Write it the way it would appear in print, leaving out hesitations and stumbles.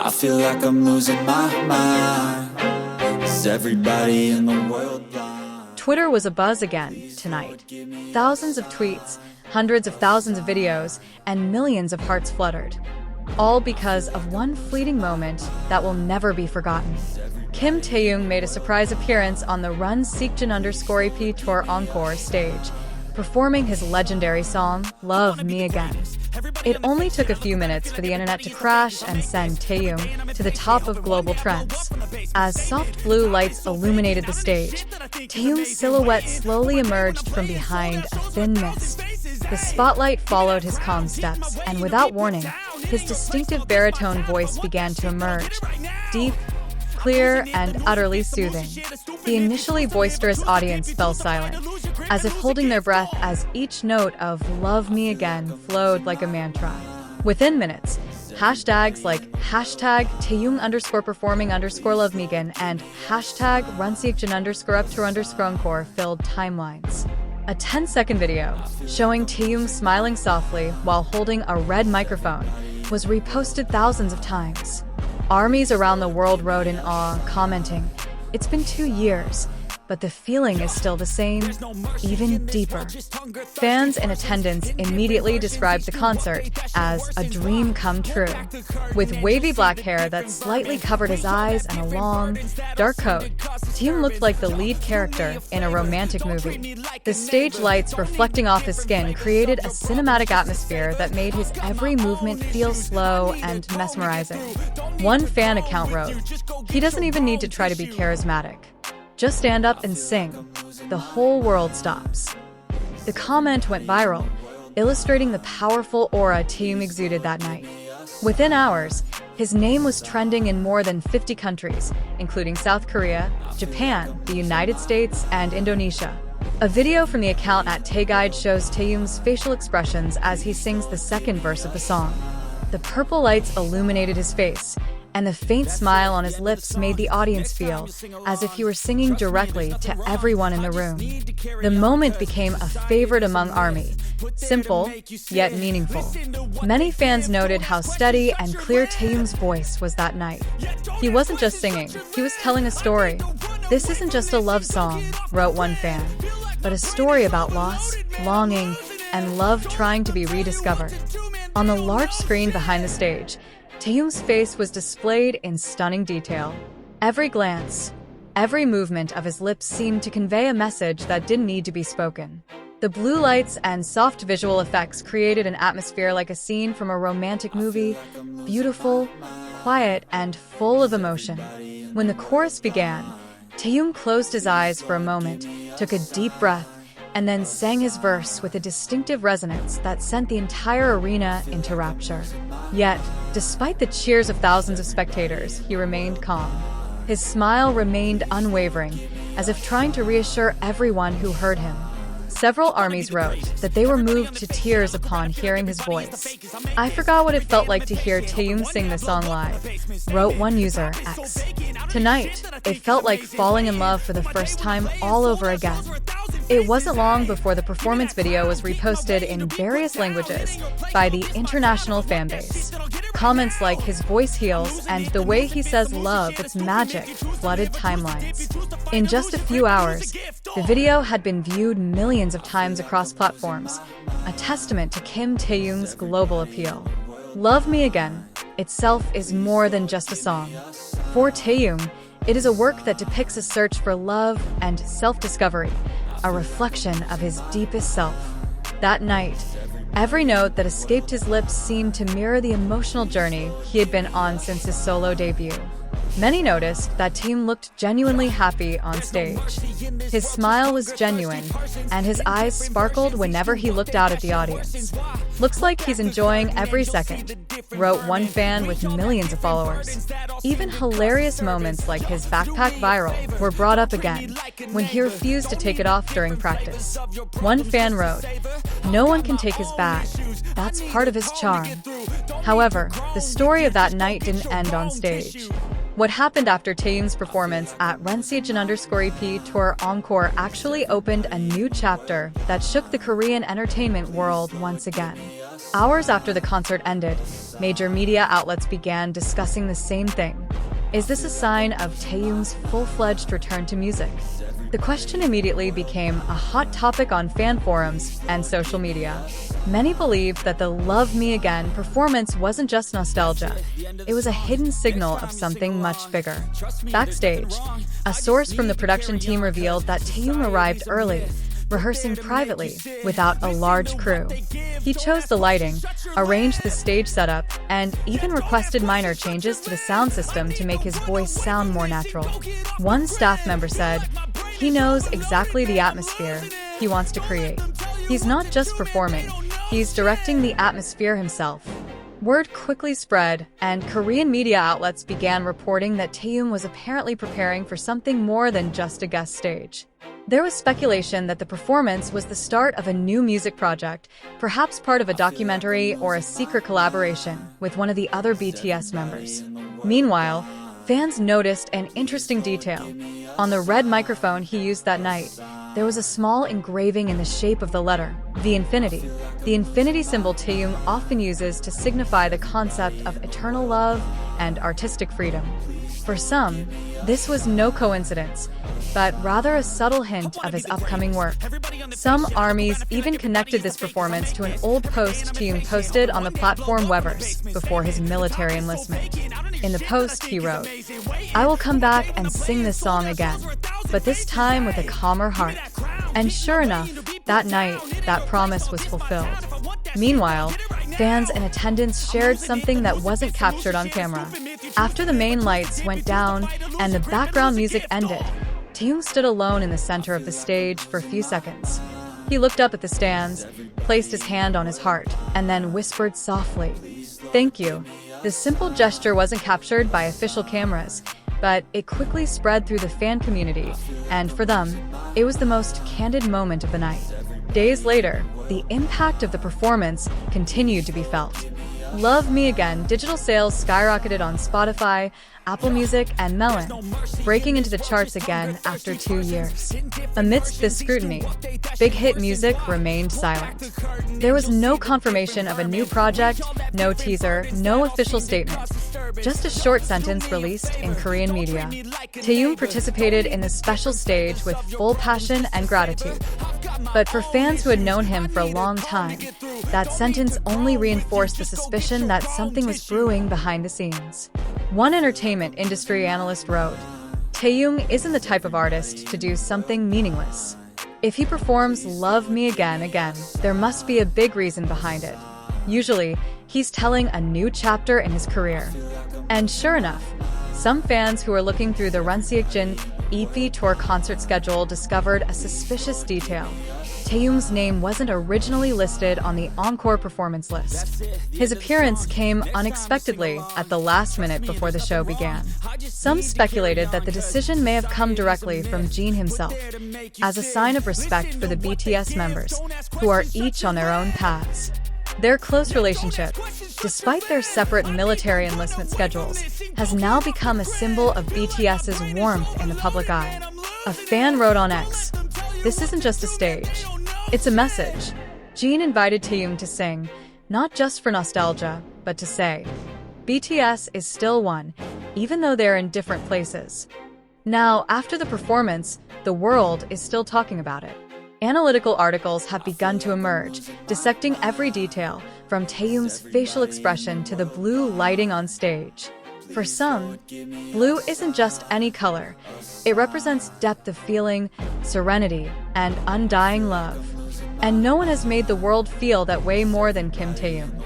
I feel like I'm losing my mind. Is everybody in the world blind? Twitter was abuzz again tonight. Thousands of tweets, hundreds of thousands of videos, and millions of hearts fluttered. All because of one fleeting moment that will never be forgotten. Kim Taehyung made a surprise appearance on the Run _EP Tour Encore stage, performing his legendary song, Love Me Again. It only took a few minutes for the internet to crash and send Taehyung to the top of global trends. As soft blue lights illuminated the stage, Taehyung's silhouette slowly emerged from behind a thin mist. The spotlight followed his calm steps, and without warning, his distinctive baritone voice began to emerge, deep, clear, and utterly soothing. The initially boisterous audience fell silent, as if holding their breath as each note of Love Me Again flowed like a mantra. Within minutes, hashtags like #Taehyung_performing_Love Me Again and #Runseekjin_up_tour_encore filled timelines. A 10-second video showing Taehyung smiling softly while holding a red microphone was reposted thousands of times. Armies around the world rode in awe, commenting, "It's been 2 years, but the feeling is still the same, even deeper." Fans in attendance immediately described the concert as a dream come true. With wavy black hair that slightly covered his eyes and a long, dark coat, Taehyung looked like the lead character in a romantic movie. The stage lights reflecting off his skin created a cinematic atmosphere that made his every movement feel slow and mesmerizing. One fan account wrote, "He doesn't even need to try to be charismatic. Just stand up and sing. The whole world stops." The comment went viral, illustrating the powerful aura Taehyung exuded that night. Within hours, his name was trending in more than 50 countries, including South Korea, Japan, the United States, and Indonesia. A video from the account at Taeguide shows Taehyung's facial expressions as he sings the second verse of the song. The purple lights illuminated his face, and the faint smile on his lips made the audience feel as if he were singing directly to everyone in the room. The moment became a favorite among ARMY, simple, yet meaningful. Many fans noted how steady and clear Taehyung's voice was that night. He wasn't just singing, he was telling a story. "This isn't just a love song," wrote one fan, "but a story about loss, longing, and love trying to be rediscovered." On the large screen behind the stage, Taehyung's face was displayed in stunning detail. Every glance, every movement of his lips seemed to convey a message that didn't need to be spoken. The blue lights and soft visual effects created an atmosphere like a scene from a romantic movie, beautiful, quiet, and full of emotion. When the chorus began, Taehyung closed his eyes for a moment, took a deep breath, and then sang his verse with a distinctive resonance that sent the entire arena into rapture. Yet, despite the cheers of thousands of spectators, he remained calm. His smile remained unwavering, as if trying to reassure everyone who heard him. Several armies wrote that they were moved to tears upon hearing his voice. "I forgot what it felt like to hear Taehyung sing the song live," wrote one user, X. "Tonight, it felt like falling in love for the first time all over again." It wasn't long before the performance video was reposted in various languages by the international fanbase. Comments like "his voice heals" and "the way he says love, it's magic" flooded timelines. In just a few hours, the video had been viewed millions of times across platforms, a testament to Kim Taehyung's global appeal. Love Me Again itself is more than just a song. For Taehyung, it is a work that depicts a search for love and self-discovery, a reflection of his deepest self. That night, every note that escaped his lips seemed to mirror the emotional journey he had been on since his solo debut. Many noticed that Taehyung looked genuinely happy on stage. His smile was genuine, and his eyes sparkled whenever he looked out at the audience. "Looks like he's enjoying every second," wrote one fan with millions of followers. Even hilarious moments like his backpack viral were brought up again when he refused to take it off during practice. One fan wrote, "No one can take his bag. That's part of his charm." However, the story of that night didn't end on stage. What happened after Taehyung's performance at Runseekjin_EP Tour Encore actually opened a new chapter that shook the Korean entertainment world once again. Hours after the concert ended, Major media outlets began discussing the same thing. Is this a sign of Taehyung's full-fledged return to music? The question immediately became a hot topic on fan forums and social media. Many believed that the Love Me Again performance wasn't just nostalgia. It was a hidden signal of something much bigger. Backstage, a source from the production team revealed that Taehyung arrived early, rehearsing privately without a large crew. He chose the lighting, arranged the stage setup, and even requested minor changes to the sound system to make his voice sound more natural. One staff member said, "He knows exactly the atmosphere he wants to create. He's not just performing, he's directing the atmosphere himself." Word quickly spread, and Korean media outlets began reporting that Taehyung was apparently preparing for something more than just a guest stage. There was speculation that the performance was the start of a new music project, perhaps part of a documentary or a secret collaboration with one of the other BTS members. Meanwhile, fans noticed an interesting detail. On the red microphone he used that night, there was a small engraving in the shape of the letter, the infinity symbol Taehyung often uses to signify the concept of eternal love and artistic freedom. For some, this was no coincidence, but rather a subtle hint of his upcoming work. Some ARMYs even connected this performance to an old post Taehyung posted on the platform Weverse before his military enlistment. In the post, he wrote, "I will come back and sing this song again, but this time with a calmer heart." And sure enough, that night, that promise was fulfilled. Meanwhile, fans in attendance shared something that wasn't captured on camera. After the main lights went down and the background music ended, Taehyung stood alone in the center of the stage for a few seconds. He looked up at the stands, placed his hand on his heart, and then whispered softly, "Thank you." This simple gesture wasn't captured by official cameras, but it quickly spread through the fan community, and for them, it was the most candid moment of the night. Days later, the impact of the performance continued to be felt. Love Me Again digital sales skyrocketed on Spotify, Apple Music, and Melon, breaking into the charts again after 2 years. Amidst this scrutiny, big hit music remained silent. There was no confirmation of a new project, no teaser, no official statement. Just a short sentence released in Korean media. Taehyung participated in the special stage with full passion and gratitude. But for fans who had known him for a long time, that sentence only reinforced the suspicion that something was brewing behind the scenes. One entertainment industry analyst wrote, "Taehyung isn't the type of artist to do something meaningless. If he performs Love Me Again, there must be a big reason behind it. Usually, he's telling a new chapter in his career." And sure enough, some fans who were looking through the Runseokjin EP tour concert schedule discovered a suspicious detail. Taehyung's name wasn't originally listed on the encore performance list. His appearance came unexpectedly at the last minute before the show began. Some speculated that the decision may have come directly from Jin himself, as a sign of respect for the BTS members, who are each on their own paths. Their close relationship, despite their separate military enlistment schedules, has now become a symbol of BTS's warmth in the public eye. A fan wrote on X, "This isn't just a stage. It's a message." Jin invited Taehyung to sing, not just for nostalgia, but to say, BTS is still one, even though they're in different places. Now, after the performance, the world is still talking about it. Analytical articles have begun to emerge, dissecting every detail, from Taehyung's facial expression to the blue lighting on stage. For some, blue isn't just any color. It represents depth of feeling, serenity, and undying love. And no one has made the world feel that way more than Kim Taehyung.